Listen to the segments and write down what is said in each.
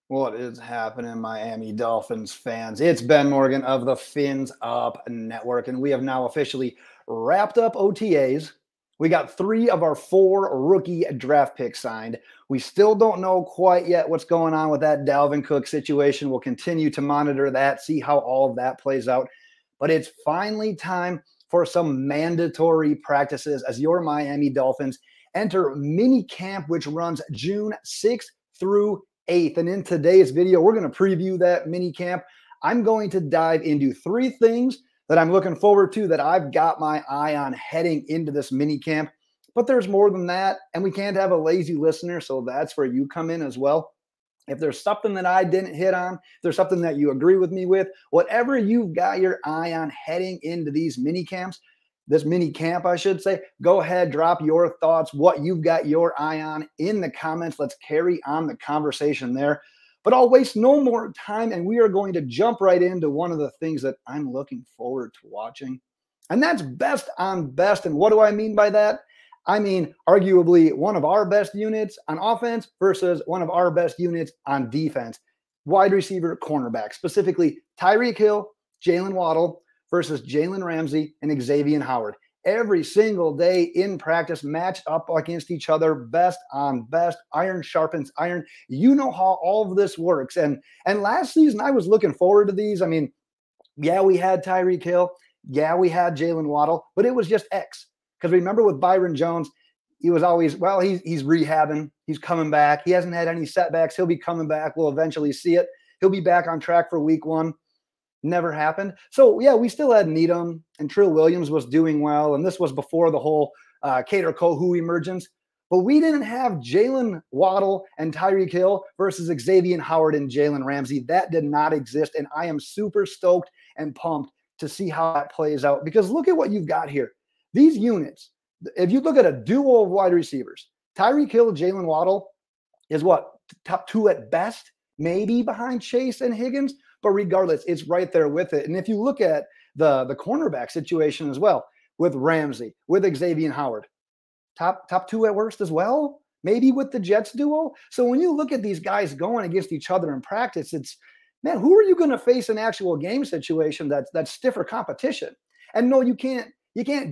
What is happening, Miami Dolphins fans? It's Ben Morgan of the Fins Up Network, and we have now officially wrapped up OTAs. We got 3 of our 4 rookie draft picks signed. We still don't know quite yet what's going on with that Dalvin Cook situation. We'll continue to monitor that, see how all of that plays out. But it's finally time for some mandatory practices as your Miami Dolphins enter mini camp, which runs June 6th through 8th. And in today's video, we're going to preview that mini camp. I'm going to dive into 3 things that I'm looking forward to that I've got my eye on heading into this mini camp. But there's more than that, and we can't have a lazy listener, so that's where you come in as well. If there's something that I didn't hit on, if there's something that you agree with me with, whatever you've got your eye on heading into these mini camps, this mini camp, I should say, go ahead, drop your thoughts, what you've got your eye on in the comments. Let's carry on the conversation there. But I'll waste no more time, and we are going to jump right into one of the things that I'm looking forward to watching, and that's best on best. And what do I mean by that? I mean, arguably one of our best units on offense versus one of our best units on defense. Wide receiver, cornerback, specifically Tyreek Hill, Jaylen Waddle, versus Jalen Ramsey and Xavien Howard. Every single day in practice, matched up against each other, best on best, iron sharpens iron. You know how all of this works. And last season, I was looking forward to these. I mean, yeah, we had Tyreek Hill. Yeah, we had Jaylen Waddle, but it was just X. Because remember with Byron Jones, he was always, well, he's rehabbing. He's coming back. He hasn't had any setbacks. He'll be coming back. We'll eventually see it. He'll be back on track for week 1. Never happened. So, yeah, we still had Needham, and Trill Williams was doing well, and this was before the whole Kader Kohou emergence. But we didn't have Jaylen Waddle and Tyreek Hill versus Xavien Howard and Jalen Ramsey. That did not exist, and I am super stoked and pumped to see how that plays out. Because look at what you've got here. These units, if you look at a duo of wide receivers, Tyreek Hill, Jaylen Waddle is what? Top 2 at best, maybe behind Chase and Higgins. But regardless, it's right there with it. And if you look at the cornerback situation as well, with Ramsey, with Xavien Howard, top 2 at worst as well, maybe with the Jets duo. So when you look at these guys going against each other in practice, it's, man, who are you going to face in actual game situation that's stiffer competition? And no, you can't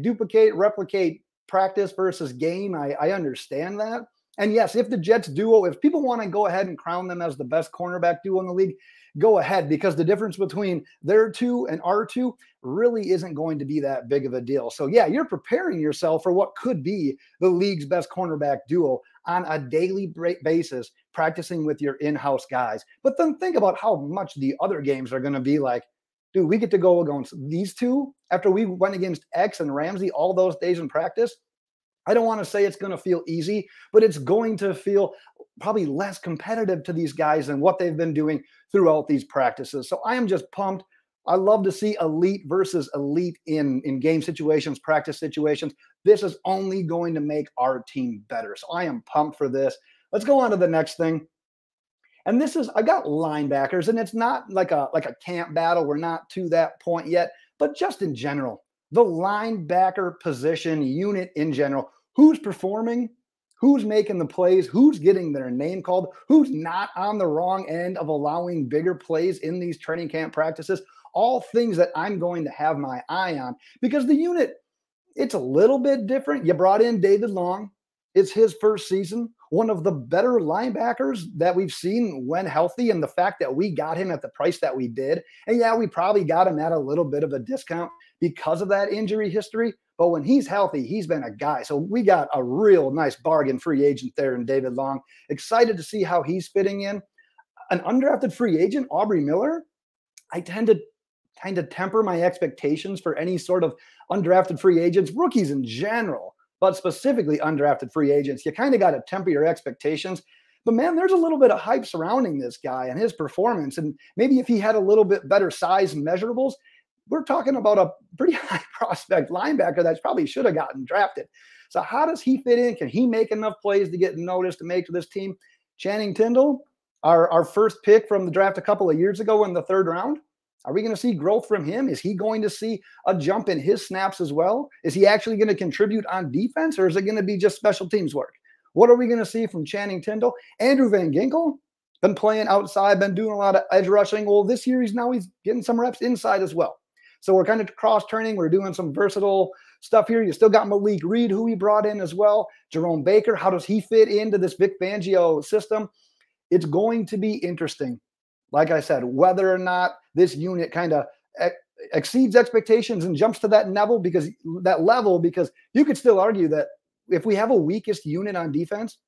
duplicate, replicate practice versus game. I understand that. And yes, if the Jets duo, if people want to go ahead and crown them as the best cornerback duo in the league, go ahead, because the difference between their 2 and our 2 really isn't going to be that big of a deal. So yeah, you're preparing yourself for what could be the league's best cornerback duo on a daily basis, practicing with your in-house guys. But then think about how much the other games are going to be like. Dude, we get to go against these 2 after we went against X and Ramsey all those days in practice. I don't want to say it's going to feel easy, but it's going to feel probably less competitive to these guys than what they've been doing throughout these practices. So I am just pumped. I love to see elite versus elite in game situations, practice situations. This is only going to make our team better. So I am pumped for this. Let's go on to the next thing. And this is, I got linebackers, and it's not like a camp battle. We're not to that point yet, but just in general, the linebacker position unit in general, who's performing, who's making the plays, who's getting their name called, who's not on the wrong end of allowing bigger plays in these training camp practices, all things that I'm going to have my eye on, because the unit, it's a little bit different. You brought in David Long. It's his first season, one of the better linebackers that we've seen when healthy, and the fact that we got him at the price that we did. And yeah, we probably got him at a little bit of a discount because of that injury history. But when he's healthy, he's been a guy. So we got a real nice bargain free agent there in David Long. Excited to see how he's fitting in. An undrafted free agent, Aubrey Miller, I tend to kind of temper my expectations for any sort of undrafted free agents, rookies in general, but specifically undrafted free agents. You kind of got to temper your expectations. But man, there's a little bit of hype surrounding this guy and his performance. And maybe if he had a little bit better size measurables, we're talking about a pretty high prospect linebacker that probably should have gotten drafted. So how does he fit in? Can he make enough plays to get noticed to make to this team? Channing Tindall, our first pick from the draft a couple of years ago in the 3rd round. Are we going to see growth from him? Is he going to see a jump in his snaps as well? Is he actually going to contribute on defense, or is it going to be just special teams work? What are we going to see from Channing Tindall? Andrew Van Ginkel, been playing outside, been doing a lot of edge rushing. Well, this year he's getting some reps inside as well. So we're kind of cross-turning. We're doing some versatile stuff here. You still got Malik Reed, who we brought in as well. Jerome Baker, how does he fit into this Vic Fangio system? It's going to be interesting. Like I said, whether or not this unit kind of exceeds expectations and jumps to that level, because you could still argue that if we have a weakest unit on defense,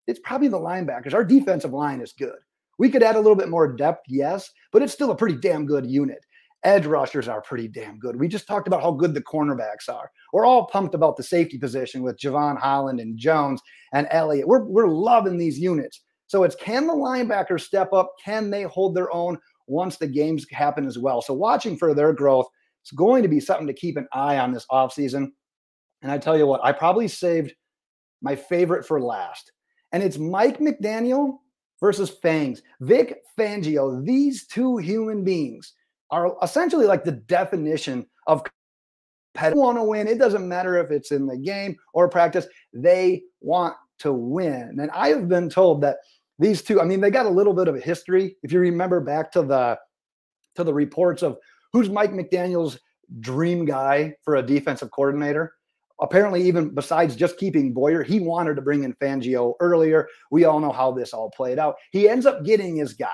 it's probably the linebackers. Our defensive line is good. We could add a little bit more depth, yes, but it's still a pretty damn good unit. Edge rushers are pretty damn good. We just talked about how good the cornerbacks are. We're all pumped about the safety position with Javon Holland and Jones and Elliott. We're loving these units. So it's, can the linebackers step up? Can they hold their own once the games happen as well? So watching for their growth, it's going to be something to keep an eye on this offseason. And I tell you what, I probably saved my favorite for last. And it's Mike McDaniel versus Fangs. Vic Fangio. These two human beings are essentially like the definition of competitive. They want to win. It doesn't matter if it's in the game or practice. They want to win. And I have been told that these two, I mean, they got a little bit of a history. If you remember back to the reports of who's Mike McDaniel's dream guy for a defensive coordinator. Apparently, even besides just keeping Boyer, he wanted to bring in Fangio earlier. We all know how this all played out. He ends up getting his guy.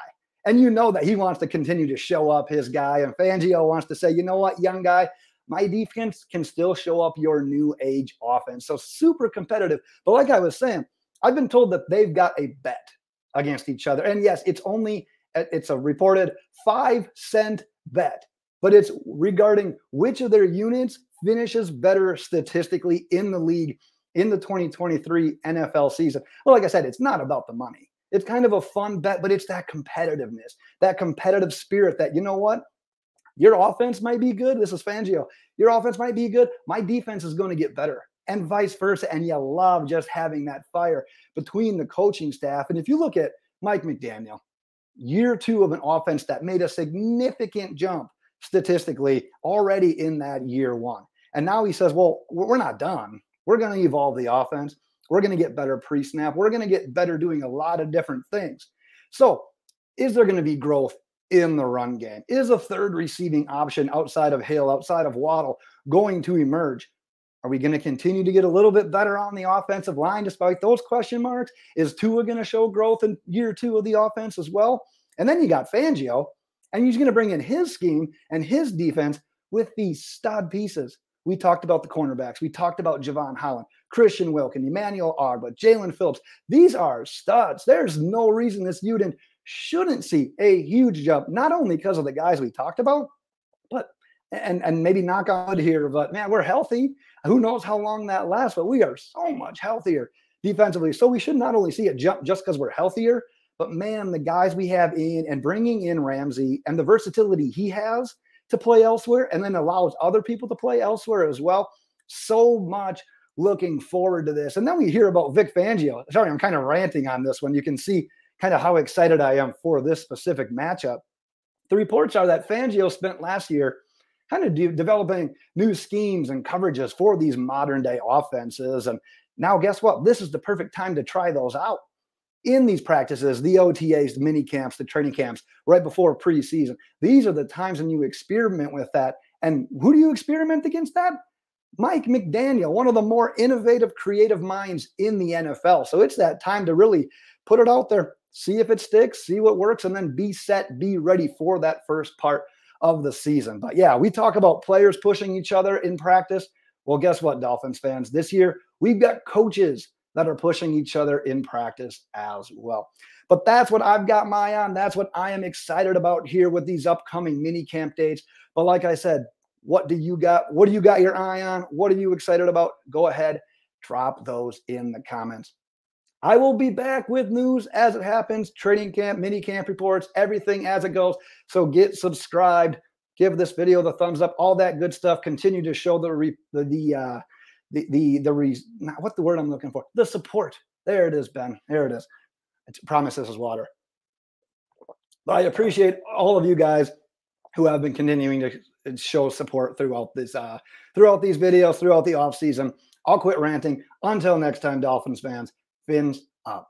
And you know that he wants to continue to show up his guy. And Fangio wants to say, you know what, young guy, my defense can still show up your new age offense. So super competitive. But like I was saying, I've been told that they've got a bet against each other. And yes, it's a reported 5-cent bet, but it's regarding which of their units finishes better statistically in the league in the 2023 NFL season. Well, like I said, it's not about the money. It's kind of a fun bet, but it's that competitiveness, that competitive spirit that, you know what? Your offense might be good. This is Fangio. Your offense might be good. My defense is going to get better, and vice versa. And you love just having that fire between the coaching staff. And if you look at Mike McDaniel, year 2 of an offense that made a significant jump statistically already in that year 1. And now he says, well, we're not done. We're going to evolve the offense. We're going to get better pre-snap. We're going to get better doing a lot of different things. So is there going to be growth in the run game? Is a third receiving option outside of Hill, outside of Waddle, going to emerge? Are we going to continue to get a little bit better on the offensive line despite those question marks? Is Tua going to show growth in year 2 of the offense as well? And then you got Fangio, and he's going to bring in his scheme and his defense with these stud pieces. We talked about the cornerbacks. We talked about Javon Holland, Christian Wilkin, Emmanuel Ogbah, Jalen Phillips. These are studs. There's no reason this unit shouldn't see a huge jump, not only because of the guys we talked about, but and maybe knock on wood here, but man, we're healthy. Who knows how long that lasts, but we are so much healthier defensively. So we should not only see it jump just because we're healthier, but man, the guys we have in and bringing in Ramsey and the versatility he has to play elsewhere and then allows other people to play elsewhere as well. So much looking forward to this. And then we hear about Vic Fangio. Sorry, I'm kind of ranting on this one. You can see kind of how excited I am for this specific matchup. The reports are that Fangio spent last year kind of developing new schemes and coverages for these modern day offenses. And now guess what? This is the perfect time to try those out in these practices, the OTAs, the mini camps, the training camps, right before preseason. These are the times when you experiment with that. And who do you experiment against that? Mike McDaniel, one of the more innovative, creative minds in the NFL. So it's that time to really put it out there, see if it sticks, see what works, and then be set, be ready for that first part of the season. But yeah, we talk about players pushing each other in practice. Well, guess what, Dolphins fans? This year, we've got coaches that are pushing each other in practice as well. But that's what I've got my eye on. That's what I am excited about here with these upcoming mini camp dates. But like I said, what do you got? What do you got your eye on? What are you excited about? Go ahead, drop those in the comments. I will be back with news as it happens, training camp, mini camp reports, everything as it goes. So get subscribed, give this video the thumbs up, all that good stuff. Continue to show what's the word I'm looking for? The support. There it is, Ben. There it is. I promise this is water. But I appreciate all of you guys who have been continuing to show support throughout this, throughout these videos, throughout the offseason. I'll quit ranting. Until next time, Dolphins fans, fins up.